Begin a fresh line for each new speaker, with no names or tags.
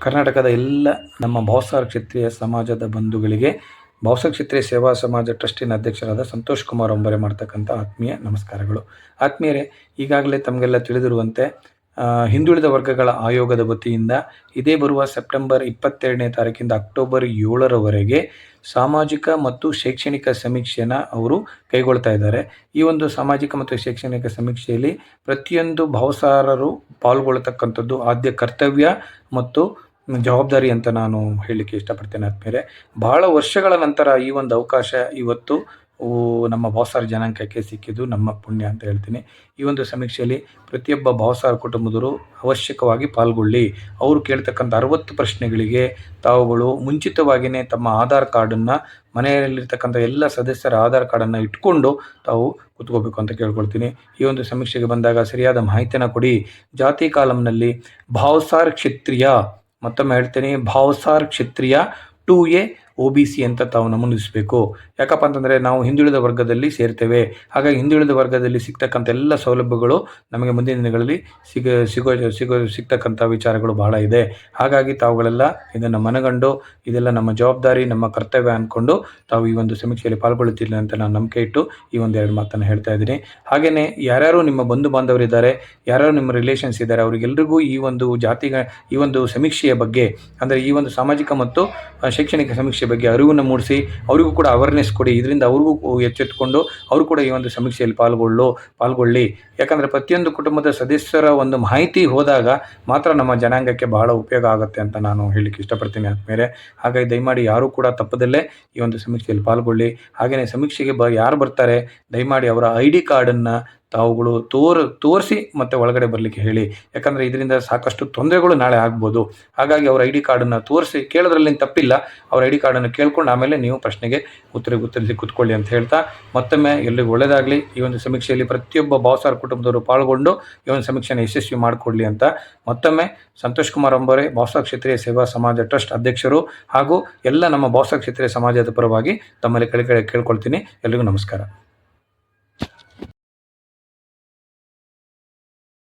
ಕರ್ನಾಟಕದ ಎಲ್ಲ ನಮ್ಮ ಭಾವಸಾರ ಕ್ಷತ್ರಿಯ ಸಮಾಜದ ಬಂಧುಗಳಿಗೆ ಭಾವಸಾರ ಕ್ಷತ್ರಿಯ ಸೇವಾ ಸಮಾಜ ಟ್ರಸ್ಟಿನ ಅಧ್ಯಕ್ಷರಾದ ಸಂತೋಷ್ ಕುಮಾರ್ ಒಂಬರೆ ಮಾಡ್ತಕ್ಕಂಥ ಆತ್ಮೀಯ ನಮಸ್ಕಾರಗಳು. ಆತ್ಮೀಯರೇ, ಈಗಾಗಲೇ ತಮಗೆಲ್ಲ ತಿಳಿದಿರುವಂತೆ ಹಿಂದುಳಿದ ವರ್ಗಗಳ ಆಯೋಗದ ವತಿಯಿಂದ ಇದೇ ಬರುವ ಸೆಪ್ಟೆಂಬರ್ 22ನೇ ತಾರೀಕಿಂದ ಅಕ್ಟೋಬರ್ 7ರವರೆಗೆ ಸಾಮಾಜಿಕ ಮತ್ತು ಶೈಕ್ಷಣಿಕ ಸಮೀಕ್ಷೆಯನ್ನು ಅವರು ಕೈಗೊಳ್ತಾ ಇದ್ದಾರೆ. ಈ ಒಂದು ಸಾಮಾಜಿಕ ಮತ್ತು ಶೈಕ್ಷಣಿಕ ಸಮೀಕ್ಷೆಯಲ್ಲಿ ಪ್ರತಿಯೊಂದು ಭಾವಸಾರರು ಪಾಲ್ಗೊಳ್ತಕ್ಕಂಥದ್ದು ಆದ್ಯ ಕರ್ತವ್ಯ ಮತ್ತು ಜವಾಬ್ದಾರಿ ಅಂತ ನಾನು ಹೇಳಲಿಕ್ಕೆ ಇಷ್ಟಪಡ್ತೇನೆ. ಆದ್ಮೇಲೆ ಬಹಳ ವರ್ಷಗಳ ನಂತರ ಈ ಒಂದು ಅವಕಾಶ ಇವತ್ತು ನಮ್ಮ ಭಾವಸಾರ ಜನಾಂಗಕ್ಕೆ ಸಿಕ್ಕಿದ್ದು ನಮ್ಮ ಪುಣ್ಯ ಅಂತ ಹೇಳ್ತೀನಿ. ಈ ಒಂದು ಸಮೀಕ್ಷೆಯಲ್ಲಿ ಪ್ರತಿಯೊಬ್ಬ ಭಾವಸಾರ ಕುಟುಂಬದವರು ಅವಶ್ಯಕವಾಗಿ ಪಾಲ್ಗೊಳ್ಳಿ. ಅವರು ಕೇಳ್ತಕ್ಕಂಥ 60 ಪ್ರಶ್ನೆಗಳಿಗೆ ತಾವುಗಳು ಮುಂಚಿತವಾಗಿಯೇ ತಮ್ಮ ಆಧಾರ್ ಕಾರ್ಡನ್ನು, ಮನೆಯಲ್ಲಿರ್ತಕ್ಕಂಥ ಎಲ್ಲ ಸದಸ್ಯರ ಆಧಾರ್ ಕಾರ್ಡನ್ನು ಇಟ್ಕೊಂಡು ತಾವು ಕೂತ್ಕೋಬೇಕು ಅಂತ ಕೇಳ್ಕೊಳ್ತೀನಿ. ಈ ಒಂದು ಸಮೀಕ್ಷೆಗೆ ಬಂದಾಗ ಸರಿಯಾದ ಮಾಹಿತಿಯನ್ನು ಕೊಡಿ. ಜಾತಿ ಕಾಲಂನಲ್ಲಿ ಭಾವಸಾರ ಕ್ಷತ್ರಿಯ, ಮತ್ತೊಮ್ಮೆ ಹೇಳ್ತೀನಿ, ಭಾವಸಾರ ಕ್ಷತ್ರಿಯ 2A OBC ಅಂತ ತಾವು ನಮೂದಿಸಬೇಕು. ಯಾಕಪ್ಪ ಅಂತಂದರೆ ನಾವು ಹಿಂದುಳಿದ ವರ್ಗದಲ್ಲಿ ಸೇರ್ತೇವೆ. ಹಾಗಾಗಿ ಹಿಂದುಳಿದ ವರ್ಗದಲ್ಲಿ ಸಿಗ್ತಕ್ಕಂಥ ಎಲ್ಲ ಸೌಲಭ್ಯಗಳು ನಮಗೆ ಮುಂದಿನ ದಿನಗಳಲ್ಲಿ ಸಿಗ್ತಕ್ಕಂಥ ವಿಚಾರಗಳು ಬಹಳ ಇದೆ. ಹಾಗಾಗಿ ತಾವುಗಳೆಲ್ಲ ಇದನ್ನು ಮನಗಂಡು ಇದೆಲ್ಲ ನಮ್ಮ ಜವಾಬ್ದಾರಿ, ನಮ್ಮ ಕರ್ತವ್ಯ ಅಂದ್ಕೊಂಡು ತಾವು ಈ ಒಂದು ಸಮೀಕ್ಷೆಯಲ್ಲಿ ಪಾಲ್ಗೊಳ್ಳುತ್ತಿಲ್ಲ ಅಂತ ನಾನು ನಂಬಿಕೆ ಇಟ್ಟು ಈ ಒಂದೆರಡು ಮಾತನ್ನು ಹೇಳ್ತಾ ಇದ್ದೀನಿ. ಹಾಗೆಯೇ ಯಾರ್ಯಾರು ನಿಮ್ಮ ಬಂಧು ಬಾಂಧವರಿದ್ದಾರೆ, ಯಾರ್ಯಾರು ನಿಮ್ಮ ರಿಲೇಷನ್ಸ್ ಇದ್ದಾರೆ, ಅವರಿಗೆಲ್ಲರಿಗೂ ಈ ಒಂದು ಸಮೀಕ್ಷೆಯ ಬಗ್ಗೆ, ಅಂದರೆ ಈ ಒಂದು ಸಾಮಾಜಿಕ ಮತ್ತು ಶೈಕ್ಷಣಿಕ ಸಮೀಕ್ಷೆ ಬಗ್ಗೆ ಅರಿವನ್ನು ಮೂಡಿಸಿ ಅವರಿಗೂ ಕೂಡ ಅವೇರ್ನೆಸ್ ಕೊಡಿ. ಇದರಿಂದ ಅವ್ರಿಗೂ ಎಚ್ಚೆತ್ತುಕೊಂಡು ಅವರು ಕೂಡ ಈ ಒಂದು ಸಮೀಕ್ಷೆಯಲ್ಲಿ ಪಾಲ್ಗೊಳ್ಳಿ. ಯಾಕಂದರೆ ಪ್ರತಿಯೊಂದು ಕುಟುಂಬದ ಸದಸ್ಯರ ಒಂದು ಮಾಹಿತಿ ಹೋದಾಗ ಮಾತ್ರ ನಮ್ಮ ಜನಾಂಗಕ್ಕೆ ಬಹಳ ಉಪಯೋಗ ಆಗುತ್ತೆ ಅಂತ ನಾನು ಹೇಳಲಿಕ್ಕೆ ಇಷ್ಟಪಡ್ತೀನಿ. ಆದಮೇಲೆ ಹಾಗಾಗಿ ದಯಮಾಡಿ ಯಾರೂ ಕೂಡ ತಪ್ಪದಲ್ಲೇ ಈ ಒಂದು ಸಮೀಕ್ಷೆಯಲ್ಲಿ ಪಾಲ್ಗೊಳ್ಳಿ. ಹಾಗೆಯೇ ಸಮೀಕ್ಷೆಗೆ ಯಾರು ಬರ್ತಾರೆ ದಯಮಾಡಿ ಅವರ ID ಕಾರ್ಡನ್ನು ತಾವುಗಳು ತೋರಿಸಿ ಮತ್ತೆ ಒಳಗಡೆ ಬರಲಿಕ್ಕೆ ಹೇಳಿ. ಯಾಕಂದರೆ ಇದರಿಂದ ಸಾಕಷ್ಟು ತೊಂದರೆಗಳು ನಾಳೆ ಆಗ್ಬೋದು. ಹಾಗಾಗಿ ಅವರ ID ಕಾರ್ಡನ್ನು ತೋರಿಸಿ, ಕೇಳೋದ್ರಲ್ಲಿ ತಪ್ಪಿಲ್ಲ, ಅವರ ID ಕಾರ್ಡನ್ನು ಕೇಳ್ಕೊಂಡು ಆಮೇಲೆ ನೀವು ಪ್ರಶ್ನೆಗೆ ಉತ್ತರಿಸಿ ಕೂತ್ಕೊಳ್ಳಿ ಅಂತ ಹೇಳ್ತಾ ಮತ್ತೊಮ್ಮೆ ಎಲ್ರಿಗೂ ಒಳ್ಳೆಯದಾಗಲಿ. ಈ ಒಂದು ಸಮೀಕ್ಷೆಯಲ್ಲಿ ಪ್ರತಿಯೊಬ್ಬ ಭಾವಸಾರ ಕುಟುಂಬದವರು ಪಾಲ್ಗೊಂಡು ಈ ಒಂದು ಸಮೀಕ್ಷೆಯನ್ನು ಯಶಸ್ವಿ ಮಾಡಿಕೊಡ್ಲಿ ಅಂತ ಮತ್ತೊಮ್ಮೆ ಸಂತೋಷ್ ಕುಮಾರ್ ಒಂಬರೆ, ಭಾವಸಾರ ಕ್ಷತ್ರಿಯ ಸೇವಾ ಸಮಾಜ ಟ್ರಸ್ಟ್ ಅಧ್ಯಕ್ಷರು ಹಾಗೂ ಎಲ್ಲ ನಮ್ಮ ಭಾವಸಾರ ಕ್ಷತ್ರಿಯ ಸಮಾಜದ ಪರವಾಗಿ ತಮ್ಮಲ್ಲಿ ಕೇಳ್ಕೊಳ್ತೀನಿ. ಎಲ್ರಿಗೂ ನಮಸ್ಕಾರ.